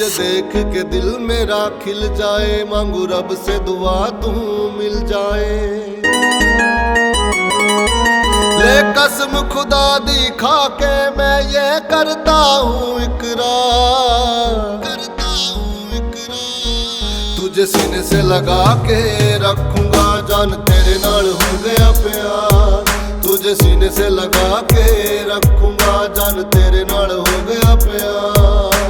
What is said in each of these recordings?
तुझे देख के दिल मेरा खिल जाए, मांगू रब से दुआ तू मिल जाए। ले कसम खुदा दी खा के मैं ये करता हूँ इकरार, तुझे सीने से लगा के रखूंगा जान, तेरे नाल हो गया प्यार। तुझे सीने से लगा के रखूंगा जान, तेरे नाल हो गया प्यार।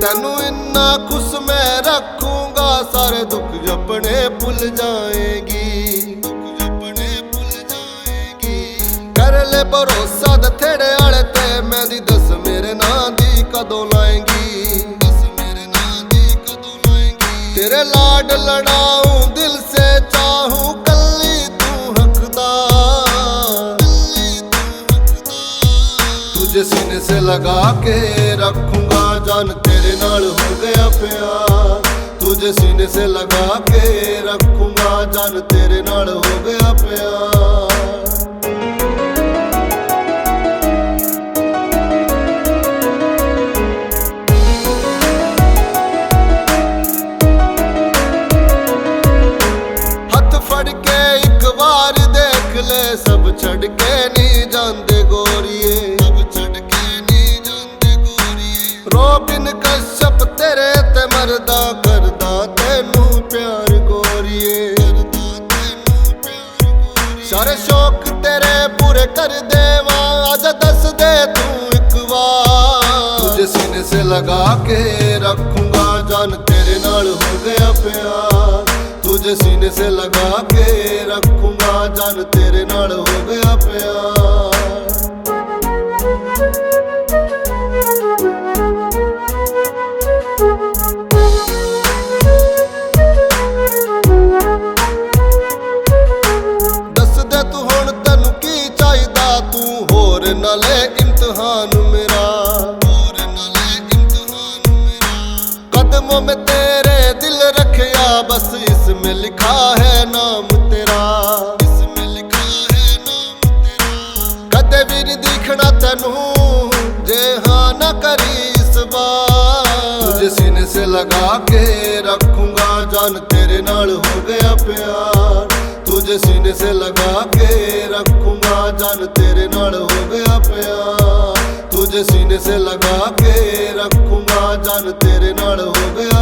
तेनू इन्ना खुश मैं रखूंगा, सारे दुख अपने भुल जाएगी। कर ले भरोसा दथेड़े आले ते, मैं दी दस मेरे नां दी कदों लाएंगी। तेरे लाड लड़ाऊं दिल से चाहूं, कल्ली तू हकदार। तुझे सीने से लगा के रखूंगा जान, तेरे नाल हो गया प्यार। तुझे सीने से लगा के रखूंगा जान, तेरे नाल हो गया प्यार। सब छड़ के नहीं जांदे गोरिए, सब छड़ के नहीं जांदे गोरिए। रोबिन कश्यप तेरे ते मरदा करदा तेनू प्यार गोरिए, सारे शौक तेरे पूरे कर देवा, आजा दस दे तू एक बार। तुझे सीने से लगा के रखूंगा जान, तेरे नाल हो गया प्यार। तुझे सीने से लगा के रखूंगा जान, तेरे नाल हो गया प्यार। दस दे तू हुण तैनू की चाहिदा, तू होर ना ले इम्तिहान मेरा, होर ना ले इम्तिहान मेरा। कदमों में तेरे दिल रखया, बस इसमें लिखा है नाम तेरा, इसमें लिखा है नाम तेरा। कदे भी नहीं दिखना तेनू जे हाँ ना करी इस बार। तुझे सीने से लगा के रखूंगा जान, तेरे नाल हो गया प्यार। तुझे सीने से लगा के रखूंगा जान, तेरे नाल हो गया प्यार। तुझे सीने से लगा के रखूंगा जान, तेरे नाल हो गया